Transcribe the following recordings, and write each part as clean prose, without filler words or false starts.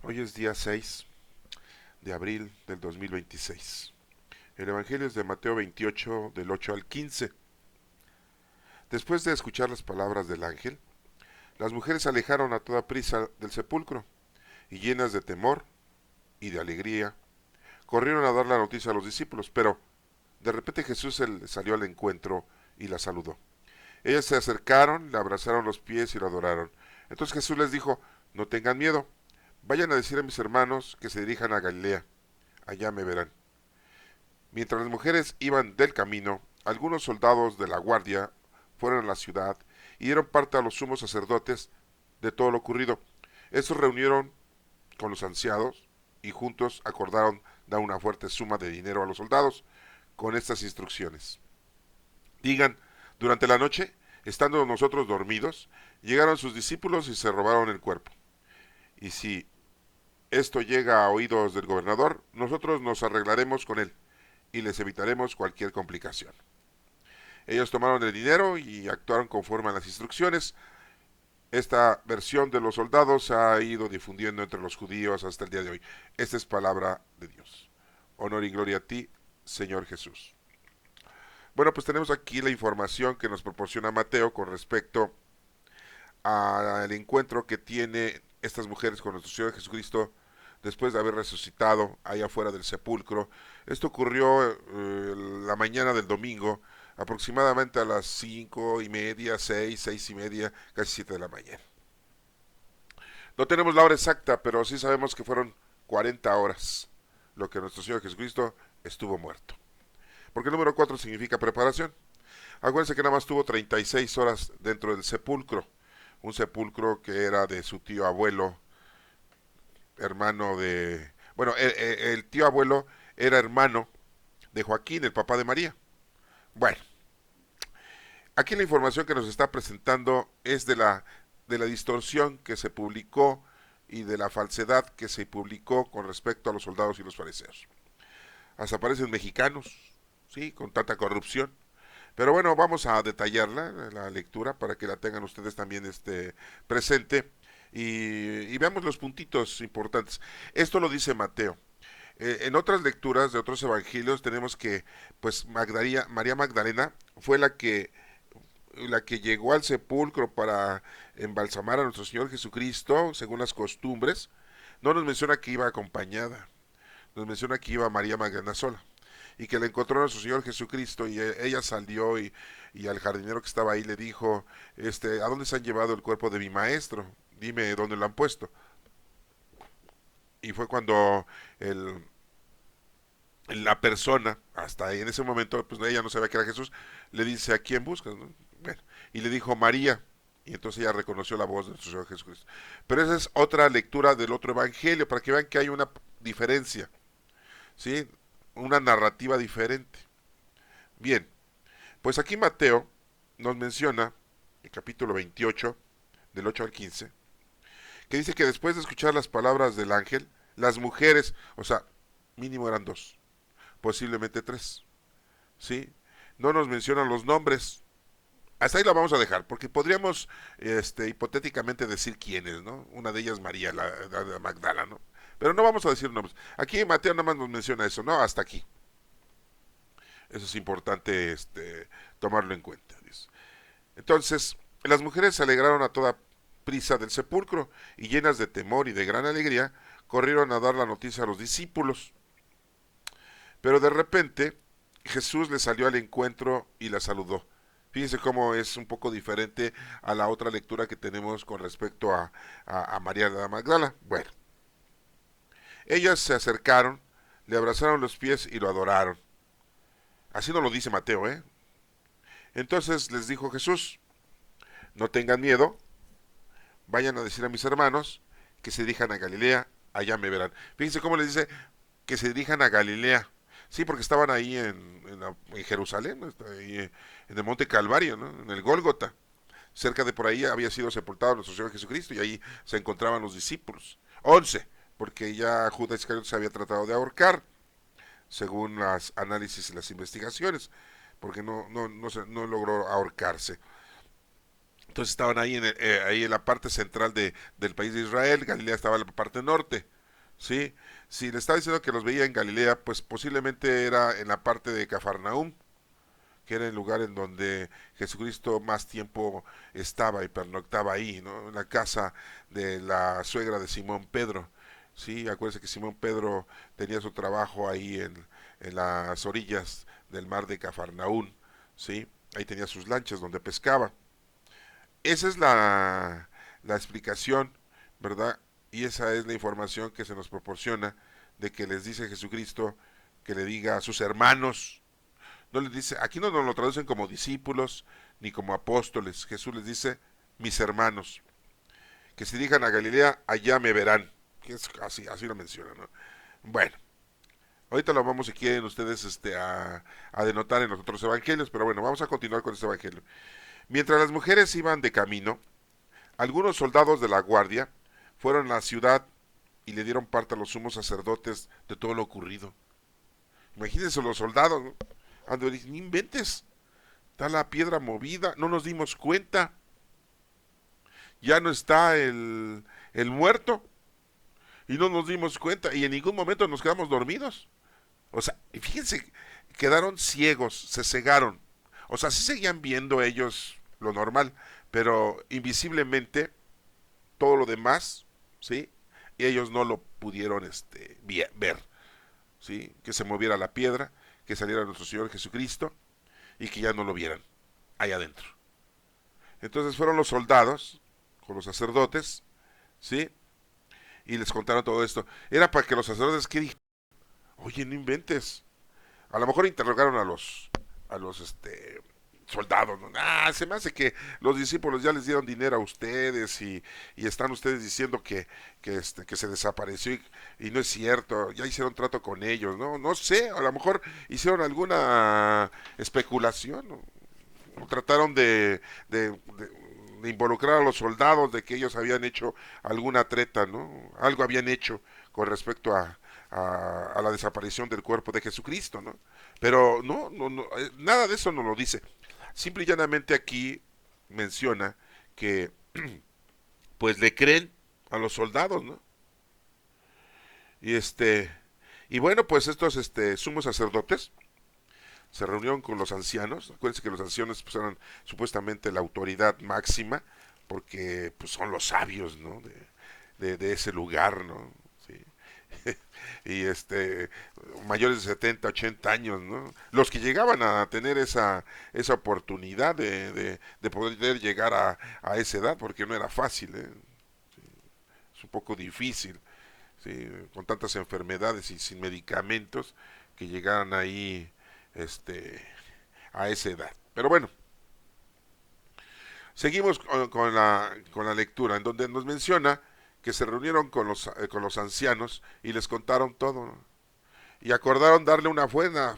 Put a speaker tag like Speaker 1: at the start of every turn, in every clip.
Speaker 1: Hoy es día 6 de abril del 2026. El Evangelio es de Mateo 28, del 8 al 15. Después de escuchar las palabras del ángel, las mujeres se alejaron a toda prisa del sepulcro y llenas de temor y de alegría, corrieron a dar la noticia a los discípulos, pero de repente Jesús salió al encuentro y la saludó. Ellas se acercaron, le abrazaron los pies y lo adoraron. Entonces Jesús les dijo: no tengan miedo, vayan a decir a mis hermanos que se dirijan a Galilea, allá me verán. Mientras las mujeres iban del camino, algunos soldados de la guardia fueron a la ciudad y dieron parte a los sumos sacerdotes de todo lo ocurrido. Estos reunieron con los ancianos y juntos acordaron dar una fuerte suma de dinero a los soldados con estas instrucciones. Digan: durante la noche, estando nosotros dormidos, llegaron sus discípulos y se robaron el cuerpo. Y si esto llega a oídos del gobernador, nosotros nos arreglaremos con él y les evitaremos cualquier complicación. Ellos tomaron el dinero y actuaron conforme a las instrucciones. Esta versión de los soldados se ha ido difundiendo entre los judíos hasta el día de hoy. Esta es palabra de Dios. Honor y gloria a ti, Señor Jesús. Bueno, pues tenemos aquí la información que nos proporciona Mateo con respecto al encuentro que tiene estas mujeres con nuestro Señor Jesucristo después de haber resucitado allá afuera del sepulcro. Esto ocurrió la mañana del domingo, aproximadamente a las 5:30, 6:30, casi 7 de la mañana. No tenemos la hora exacta, pero sí sabemos que fueron 40 horas lo que nuestro Señor Jesucristo estuvo muerto. Porque el número 4 significa preparación. Acuérdense que nada más tuvo 36 horas dentro del sepulcro. Un sepulcro que era de su tío abuelo, hermano de... Bueno, el tío abuelo era hermano de Joaquín, el papá de María. Bueno, aquí la información que nos está presentando es de la distorsión que se publicó y de la falsedad que se publicó con respecto a los soldados y los fariseos. Hasta aparecen mexicanos, ¿sí? Con tanta corrupción. Pero bueno, vamos a detallarla, la lectura, para que la tengan ustedes también presente y veamos los puntitos importantes. Esto lo dice Mateo. En otras lecturas de otros evangelios tenemos que pues María Magdalena fue la que llegó al sepulcro para embalsamar a nuestro Señor Jesucristo según las costumbres. No nos menciona que iba acompañada, nos menciona que iba María Magdalena sola y que le encontró a nuestro Señor Jesucristo y ella salió y al jardinero que estaba ahí le dijo, ¿a dónde se han llevado el cuerpo de mi maestro? Dime dónde lo han puesto. Y fue cuando el, la persona, hasta ahí en ese momento, pues ella no sabía que era Jesús, le dice: ¿a quién buscas? ¿No? Bueno, y le dijo: María. Y entonces ella reconoció la voz de nuestro Señor Jesucristo. Pero esa es otra lectura del otro evangelio, para que vean que hay una diferencia, ¿sí? Una narrativa diferente. Bien, pues aquí Mateo nos menciona, el capítulo 28, del 8 al 15, que dice que después de escuchar las palabras del ángel, las mujeres, o sea, mínimo eran dos, posiblemente tres, ¿sí? No nos mencionan los nombres. Hasta ahí la vamos a dejar, porque podríamos hipotéticamente decir quiénes, ¿no? Una de ellas María, la Magdala, ¿no? Pero no vamos a decir nombres. Aquí Mateo nada más nos menciona eso, ¿no? Hasta aquí. Eso es importante tomarlo en cuenta. Dice. Entonces, las mujeres se alegraron a toda prisa del sepulcro y llenas de temor y de gran alegría, corrieron a dar la noticia a los discípulos. Pero de repente Jesús les salió al encuentro y la saludó. Fíjense cómo es un poco diferente a la otra lectura que tenemos con respecto a María de la Magdala. Bueno, ellas se acercaron, le abrazaron los pies y lo adoraron. Así nos lo dice Mateo, ¿eh? Entonces les dijo Jesús: no tengan miedo, vayan a decir a mis hermanos que se dirijan a Galilea, allá me verán. Fíjense cómo les dice que se dirijan a Galilea. Sí, porque estaban ahí en Jerusalén, ¿no? Ahí en el monte Calvario, ¿no? En el Gólgota. Cerca de por ahí había sido sepultado nuestro Señor Jesucristo y ahí se encontraban los discípulos. 11, porque ya Judas Iscariote se había tratado de ahorcar, según los análisis y las investigaciones, porque no logró ahorcarse. Entonces estaban ahí ahí en la parte central del país de Israel. Galilea estaba en la parte norte. ¿sí? Si le está diciendo que los veía en Galilea, pues posiblemente era en la parte de Cafarnaúm, que era el lugar en donde Jesucristo más tiempo estaba y pernoctaba ahí, ¿no? En la casa de la suegra de Simón Pedro. Sí, acuérdense que Simón Pedro tenía su trabajo ahí en las orillas del mar de Cafarnaún, ¿sí? Ahí tenía sus lanchas donde pescaba. Esa es la explicación, ¿verdad? Y esa es la información que se nos proporciona de que les dice Jesucristo que le diga a sus hermanos. No les dice, aquí no nos lo traducen como discípulos ni como apóstoles. Jesús les dice, mis hermanos, que si digan a Galilea, allá me verán. Que es así lo menciona, ¿no? Bueno, ahorita lo vamos, si quieren ustedes, a denotar en los otros evangelios, pero bueno, vamos a continuar con este evangelio. Mientras las mujeres iban de camino, algunos soldados de la guardia fueron a la ciudad y le dieron parte a los sumos sacerdotes de todo lo ocurrido. Imagínense los soldados, ¿no? Ando, ni inventes, está la piedra movida, no nos dimos cuenta, ya no está el muerto y no nos dimos cuenta y en ningún momento nos quedamos dormidos. O sea, fíjense, quedaron ciegos, se cegaron. O sea, sí seguían viendo ellos lo normal, pero invisiblemente todo lo demás, ¿sí? Y ellos no lo pudieron ver, ¿sí? Que se moviera la piedra, que saliera nuestro Señor Jesucristo y que ya no lo vieran allá adentro. Entonces fueron los soldados con los sacerdotes, ¿sí? Y les contaron todo esto. Era para que los sacerdotes, ¿qué dijeron? Oye, no inventes. A lo mejor interrogaron a los soldados, ¿no? Se me hace que los discípulos ya les dieron dinero a ustedes y están ustedes diciendo que se desapareció y no es cierto, ya hicieron trato con ellos, ¿no? No sé, a lo mejor hicieron alguna especulación, ¿no? O trataron de involucrar a los soldados de que ellos habían hecho alguna treta, ¿no? Algo habían hecho con respecto a la desaparición del cuerpo de Jesucristo, ¿no? Pero nada de eso nos lo dice. Simple y llanamente aquí menciona que pues le creen a los soldados, ¿no? Y y bueno, pues estos sumos sacerdotes se reunieron con los ancianos. Acuérdense que los ancianos pues, eran supuestamente la autoridad máxima, porque pues, son los sabios, ¿no? De ese lugar, ¿no? Sí. Y mayores de 70, 80 años, ¿no? Los que llegaban a tener esa oportunidad de poder llegar a esa edad, porque no era fácil, ¿eh? Es un poco difícil, ¿sí? Con tantas enfermedades y sin medicamentos, que llegaran ahí este, a esa edad. Pero bueno, seguimos con la lectura, en donde nos menciona que se reunieron con los ancianos y les contaron todo, ¿no? Y acordaron darle una buena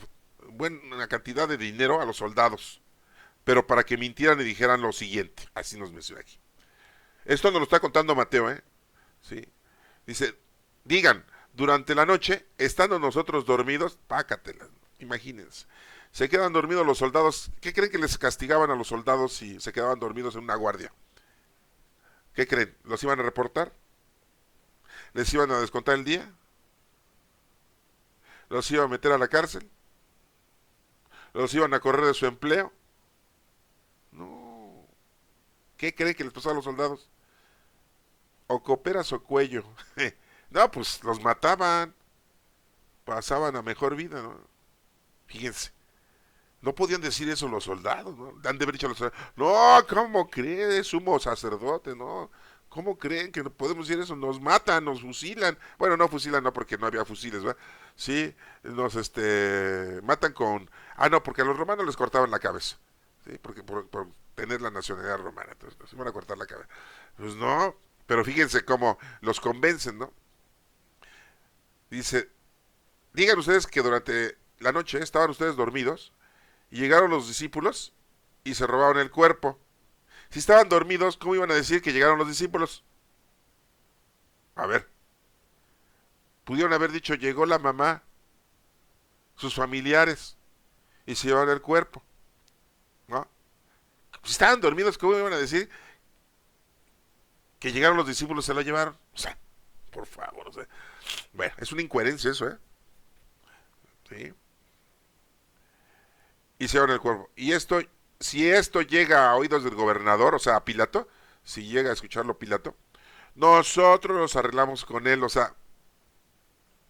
Speaker 1: cantidad de dinero a los soldados, pero para que mintieran y dijeran lo siguiente, así nos menciona aquí. Esto nos lo está contando Mateo, ¿eh? ¿Sí? Dice, digan, durante la noche, estando nosotros dormidos, pácatelas, imagínense. Se quedan dormidos los soldados. ¿Qué creen que les castigaban a los soldados si se quedaban dormidos en una guardia? ¿Qué creen? ¿Los iban a reportar? ¿Les iban a descontar el día? ¿Los iban a meter a la cárcel? ¿Los iban a correr de su empleo? No. ¿Qué creen que les pasaba a los soldados? O cooperas o cuello. No, pues los mataban. Pasaban a mejor vida, ¿no? Fíjense. No podían decir eso los soldados, ¿no? Han de haber dicho a los soldados, no, ¿cómo creen? Sumo sacerdote, ¿no? ¿Cómo creen que no podemos decir eso? Nos matan, nos fusilan. Bueno, no fusilan, no, porque no había fusiles, ¿verdad? Sí, nos, matan con... no, porque a los romanos les cortaban la cabeza. Sí, porque por tener la nacionalidad romana, entonces nos iban a cortar la cabeza. Pues no, pero fíjense cómo los convencen, ¿no? Dice, digan ustedes que durante la noche estaban ustedes dormidos y llegaron los discípulos y se robaron el cuerpo. Si estaban dormidos, ¿cómo iban a decir que llegaron los discípulos? A ver, pudieron haber dicho, llegó la mamá, sus familiares, y se llevaron el cuerpo, ¿no? Si estaban dormidos, ¿cómo iban a decir que llegaron los discípulos y se lo llevaron? O sea, por favor, o sea, Bueno, es una incoherencia eso, ¿eh? Sí. Y se abre el cuerpo. Y esto, si esto llega a oídos del gobernador, o sea, a Pilato, si llega a escucharlo Pilato, nosotros nos arreglamos con él, o sea,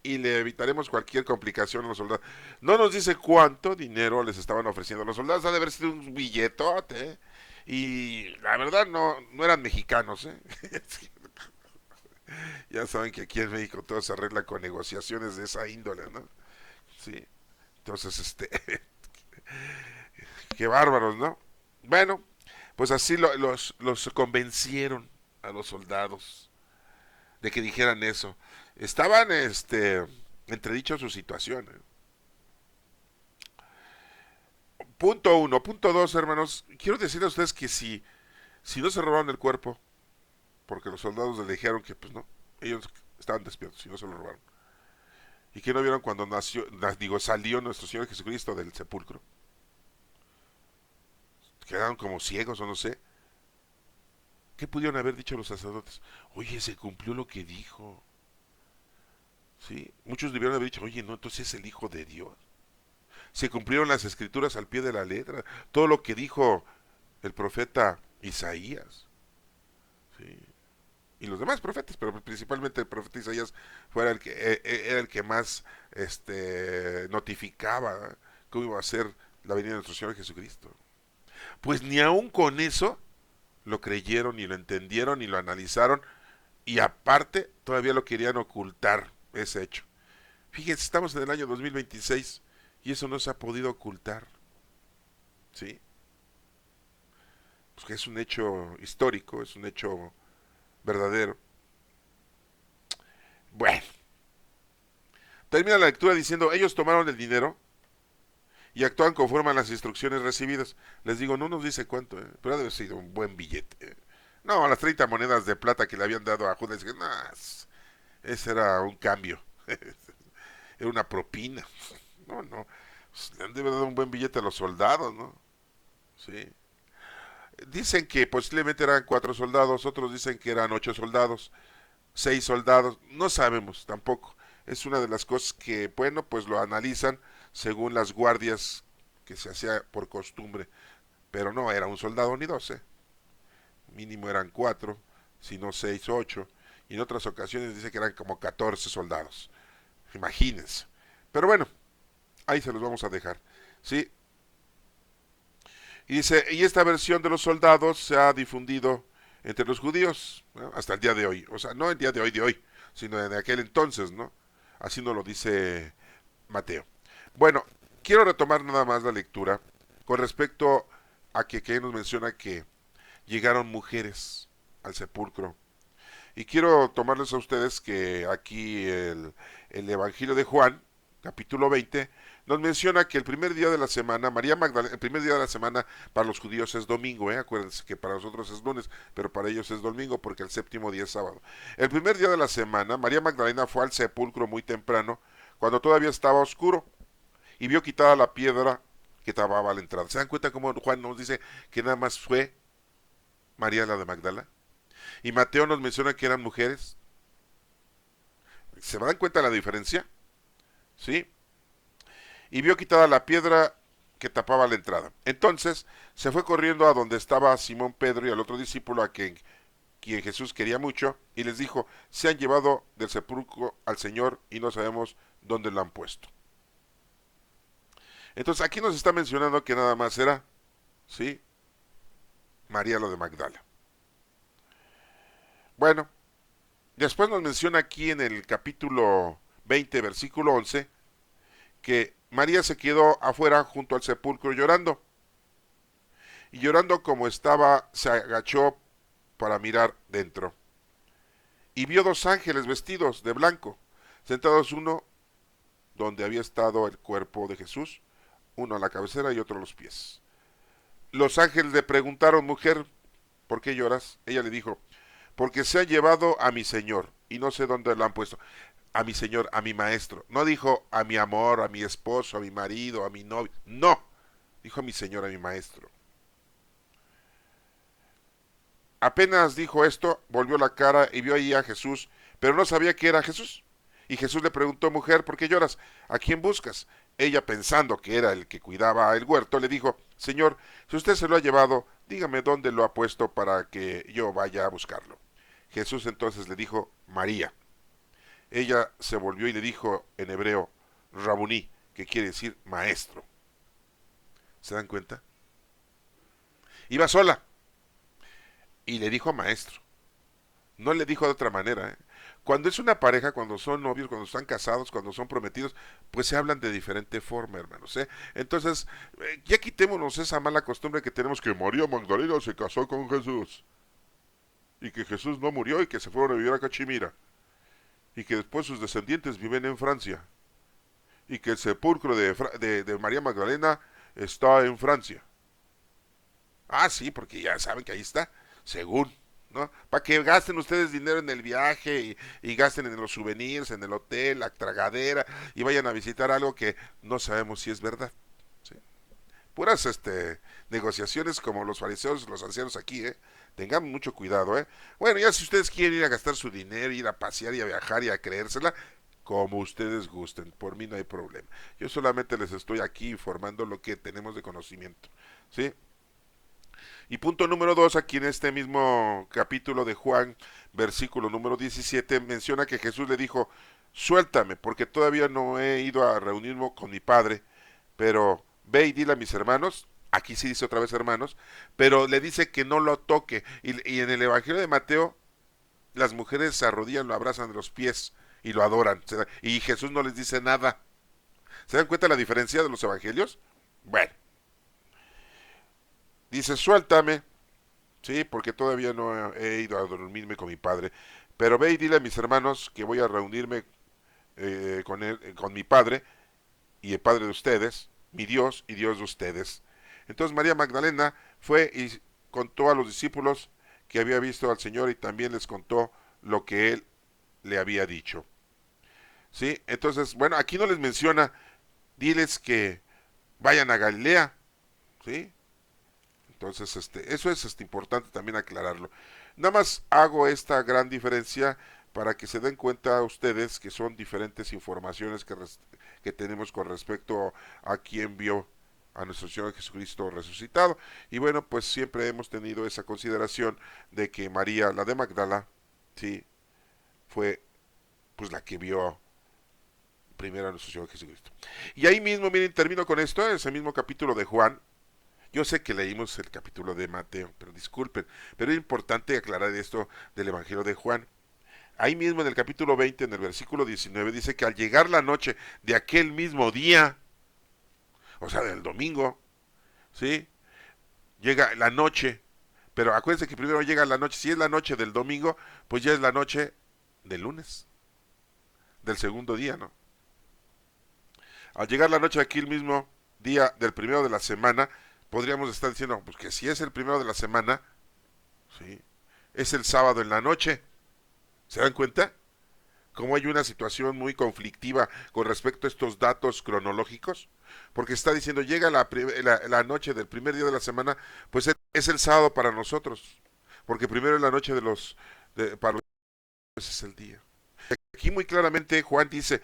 Speaker 1: y le evitaremos cualquier complicación a los soldados. No nos dice cuánto dinero les estaban ofreciendo a los soldados, ha de haber sido un billetote, ¿eh? Y la verdad no eran mexicanos, ¿eh? Ya saben que aquí en México todo se arregla con negociaciones de esa índole, ¿no? Sí. Entonces, qué bárbaros, ¿no? Bueno, pues así los convencieron a los soldados de que dijeran eso. Estaban, entredicho su situación. Punto uno. Punto dos, hermanos. Quiero decirles a ustedes que si no se robaron el cuerpo, porque los soldados les dijeron que, pues no, ellos estaban despiertos y no se lo robaron. Y que no vieron cuando salió nuestro Señor Jesucristo del sepulcro. Quedaron como ciegos o no sé. ¿Qué pudieron haber dicho los sacerdotes? Oye, se cumplió lo que dijo. ¿Sí? Muchos debieron haber dicho, oye, no, entonces es el Hijo de Dios. Se cumplieron las escrituras al pie de la letra. Todo lo que dijo el profeta Isaías. ¿Sí? Y los demás profetas, pero principalmente el profeta Isaías fuera era el que más notificaba cómo iba a ser la venida de nuestro Señor Jesucristo. Pues ni aún con eso lo creyeron, ni lo entendieron, ni lo analizaron, y aparte todavía lo querían ocultar, ese hecho. Fíjense, estamos en el año 2026 y eso no se ha podido ocultar, ¿sí? Pues que es un hecho histórico, es un hecho verdadero. Bueno, termina la lectura diciendo, ellos tomaron el dinero y actúan conforme a las instrucciones recibidas. Les digo, no nos dice cuánto, pero ha de haber sido un buen billete. No, las 30 monedas de plata que le habían dado a Judas, no, ese era un cambio, era una propina. No, pues, le han de haber dado un buen billete a los soldados, ¿no? Sí. Dicen que posiblemente eran 4 soldados, otros dicen que eran 8 soldados, 6 soldados, no sabemos tampoco. Es una de las cosas que, bueno, pues lo analizan según las guardias que se hacía por costumbre, pero no era un soldado ni 12, mínimo eran 4, si no 6, 8, y en otras ocasiones dice que eran como 14 soldados, imagínense. Pero bueno, ahí se los vamos a dejar, ¿sí? Y dice, y esta versión de los soldados se ha difundido entre los judíos, ¿no? Hasta el día de hoy. O sea, no el día de hoy, sino de aquel entonces, ¿no? Así nos lo dice Mateo. Bueno, quiero retomar nada más la lectura con respecto a que nos menciona que llegaron mujeres al sepulcro. Y quiero tomarles a ustedes que aquí el Evangelio de Juan, capítulo 20, nos menciona que el primer día de la semana, María Magdalena, el primer día de la semana para los judíos es domingo, acuérdense que para nosotros es lunes, pero para ellos es domingo porque el séptimo día es sábado. El primer día de la semana, María Magdalena fue al sepulcro muy temprano, cuando todavía estaba oscuro, y vio quitada la piedra que tapaba la entrada. ¿Se dan cuenta cómo Juan nos dice que nada más fue María la de Magdala? Y Mateo nos menciona que eran mujeres. ¿Se dan cuenta de la diferencia? ¿Sí? Y vio quitada la piedra que tapaba la entrada. Entonces se fue corriendo a donde estaba Simón Pedro y al otro discípulo a quien Jesús quería mucho y les dijo, se han llevado del sepulcro al Señor y no sabemos dónde lo han puesto. Entonces aquí nos está mencionando que nada más era, ¿sí? María lo de Magdala. Bueno, después nos menciona aquí en el capítulo 20, versículo 11, que María se quedó afuera junto al sepulcro llorando. Y llorando como estaba, se agachó para mirar dentro. Y vio 2 ángeles vestidos de blanco, sentados uno donde había estado el cuerpo de Jesús, uno a la cabecera y otro a los pies. Los ángeles le preguntaron, mujer, ¿por qué lloras? Ella le dijo, porque se ha llevado a mi Señor y no sé dónde lo han puesto. A mi Señor, a mi Maestro. No dijo a mi amor, a mi esposo, a mi marido, a mi novio. No, dijo a mi Señor, a mi Maestro. Apenas dijo esto, volvió la cara y vio ahí a Jesús, pero no sabía que era Jesús. Y Jesús le preguntó: mujer, ¿por qué lloras? ¿A quién buscas? Ella, pensando que era el que cuidaba el huerto, le dijo: Señor, si usted se lo ha llevado, dígame dónde lo ha puesto para que yo vaya a buscarlo. Jesús entonces le dijo: María. Ella se volvió y le dijo en hebreo: Rabuní, que quiere decir maestro. ¿Se dan cuenta? Iba sola y le dijo maestro. No le dijo de otra manera, ¿eh? Cuando es una pareja, cuando son novios, cuando están casados, cuando son prometidos, pues se hablan de diferente forma, hermanos, ¿eh? Entonces, ya quitémonos esa mala costumbre que tenemos, que María Magdalena se casó con Jesús y que Jesús no murió y que se fueron a vivir a Cachemira y que después sus descendientes viven en Francia y que el sepulcro de María Magdalena está en Francia. Ah, sí, porque ya saben que ahí está, según, ¿no? Para que gasten ustedes dinero en el viaje y gasten en los souvenirs, en el hotel, la tragadera, y vayan a visitar algo que no sabemos si es verdad. ¿Sí? Puras negociaciones como los fariseos, los ancianos aquí, ¿eh? Tengan mucho cuidado, ¿eh? Bueno, ya si ustedes quieren ir a gastar su dinero, ir a pasear y a viajar y a creérsela, como ustedes gusten, por mí no hay problema. Yo solamente les estoy aquí informando lo que tenemos de conocimiento, ¿sí? Y punto número 2, aquí en este mismo capítulo de Juan, versículo número 17, menciona que Jesús le dijo: suéltame, porque todavía no he ido a reunirme con mi Padre, pero ve y dile a mis hermanos. Aquí sí dice otra vez hermanos, pero le dice que no lo toque. Y en el Evangelio de Mateo, las mujeres se arrodillan, lo abrazan de los pies y lo adoran. Y Jesús no les dice nada. ¿Se dan cuenta la diferencia de los evangelios? Bueno, dice: suéltame, sí, porque todavía no he ido a dormirme con mi padre. Pero ve y dile a mis hermanos que voy a reunirme con mi padre y el padre de ustedes, mi Dios y Dios de ustedes. Entonces María Magdalena fue y contó a los discípulos que había visto al Señor y también les contó lo que él le había dicho. ¿Sí? Entonces, bueno, aquí no les menciona, diles que vayan a Galilea, ¿sí? Entonces, eso es importante también aclararlo. Nada más hago esta gran diferencia para que se den cuenta ustedes que son diferentes informaciones que tenemos con respecto a quién vio a nuestro Señor Jesucristo resucitado. Y bueno, pues siempre hemos tenido esa consideración de que María, la de Magdala, sí, fue pues la que vio primero a nuestro Señor Jesucristo. Y ahí mismo, miren, termino con esto, ese mismo capítulo de Juan. Yo sé que leímos el capítulo de Mateo, pero disculpen, pero es importante aclarar esto del Evangelio de Juan. Ahí mismo en el capítulo 20, en el versículo 19, dice que al llegar la noche de aquel mismo día, o sea, del domingo, ¿sí? Llega la noche, pero acuérdense que primero llega la noche. Si es la noche del domingo, pues ya es la noche del lunes, del segundo día, ¿no? Al llegar la noche de aquel mismo día del primero de la semana, podríamos estar diciendo, pues que si es el primero de la semana, ¿sí? Es el sábado en la noche. ¿Se dan cuenta? Como hay una situación muy conflictiva con respecto a estos datos cronológicos, porque está diciendo: llega la noche del primer día de la semana, pues es el sábado para nosotros, porque primero es la noche para los es el día. Aquí muy claramente Juan dice,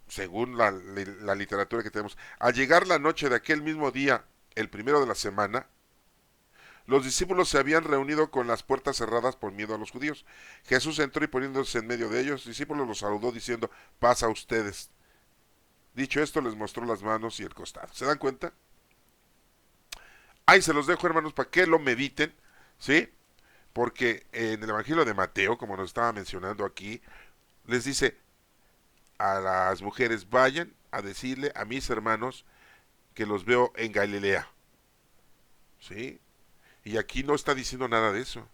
Speaker 1: según la literatura que tenemos: al llegar la noche de aquel mismo día, el primero de la semana, los discípulos se habían reunido con las puertas cerradas por miedo a los judíos. Jesús entró y poniéndose en medio de ellos, los discípulos los saludó diciendo: paz a ustedes. Dicho esto, les mostró las manos y el costado. ¿Se dan cuenta? Ahí se los dejo, hermanos, para que lo mediten, ¿sí? Porque en el Evangelio de Mateo, como nos estaba mencionando aquí, les dice a las mujeres: vayan a decirle a mis hermanos que los veo en Galilea, ¿sí? Y aquí no está diciendo nada de eso.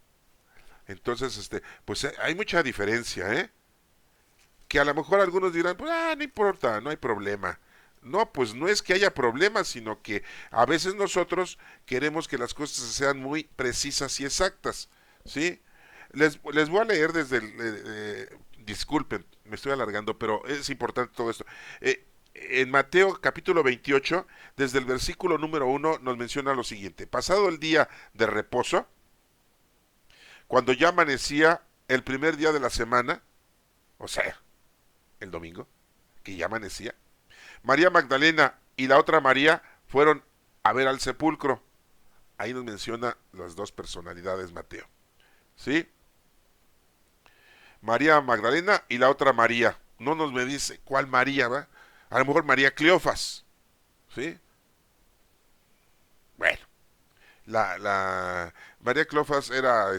Speaker 1: Entonces, pues hay mucha diferencia, ¿eh? Que a lo mejor algunos dirán, pues, no importa, no hay problema. No, pues no es que haya problemas, sino que a veces nosotros queremos que las cosas sean muy precisas y exactas, ¿sí? Les voy a leer desde disculpen, me estoy alargando, pero es importante todo esto. En Mateo capítulo 28, desde el versículo número 1, nos menciona lo siguiente: pasado el día de reposo, cuando ya amanecía el primer día de la semana, o sea, el domingo, que ya amanecía. María Magdalena y la otra María fueron a ver al sepulcro. Ahí nos menciona las dos personalidades Mateo. ¿Sí? María Magdalena y la otra María. No nos me dice cuál María, ¿va? A lo mejor María Cleofas. ¿Sí? Bueno, la María Cleofas era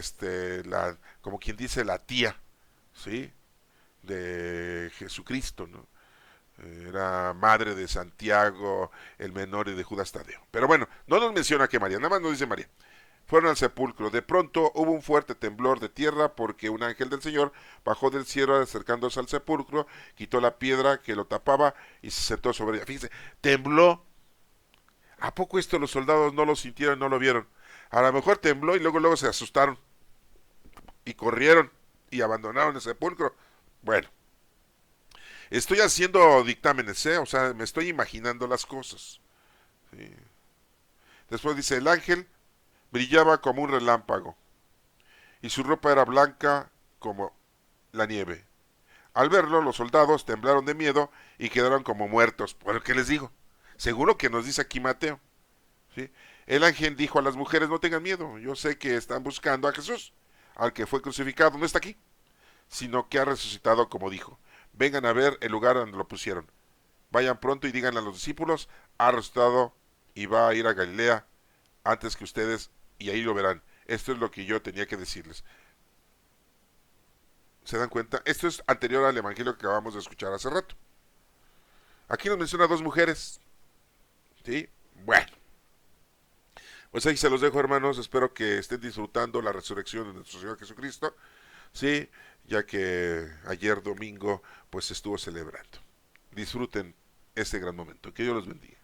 Speaker 1: como quien dice la tía, ¿sí? De Jesucristo, ¿no? Era madre de Santiago, el menor y de Judas Tadeo. Pero bueno, no nos menciona que María, nada más nos dice María. Fueron al sepulcro. De pronto hubo un fuerte temblor de tierra porque un ángel del Señor bajó del cielo acercándose al sepulcro, quitó la piedra que lo tapaba y se sentó sobre ella. Fíjense, tembló. ¿A poco esto los soldados no lo sintieron, no lo vieron? A lo mejor tembló y luego se asustaron y corrieron y abandonaron el sepulcro. Bueno, estoy haciendo dictámenes, ¿eh? O sea, me estoy imaginando las cosas. ¿Sí? Después dice, el ángel brillaba como un relámpago y su ropa era blanca como la nieve. Al verlo, los soldados temblaron de miedo y quedaron como muertos. ¿Por qué les digo? Seguro que nos dice aquí Mateo. ¿Sí? El ángel dijo a las mujeres, no tengan miedo, yo sé que están buscando a Jesús, al que fue crucificado, no está aquí, sino que ha resucitado como dijo. Vengan a ver el lugar donde lo pusieron. Vayan pronto y digan a los discípulos, ha resucitado y va a ir a Galilea antes que ustedes y ahí lo verán. Esto es lo que yo tenía que decirles. ¿Se dan cuenta? Esto es anterior al evangelio que acabamos de escuchar hace rato. Aquí nos menciona dos mujeres. ¿Sí? Bueno. Pues ahí se los dejo, hermanos. Espero que estén disfrutando la resurrección de nuestro Señor Jesucristo. Sí, ya que ayer domingo pues estuvo celebrando. Disfruten este gran momento. Que Dios los bendiga.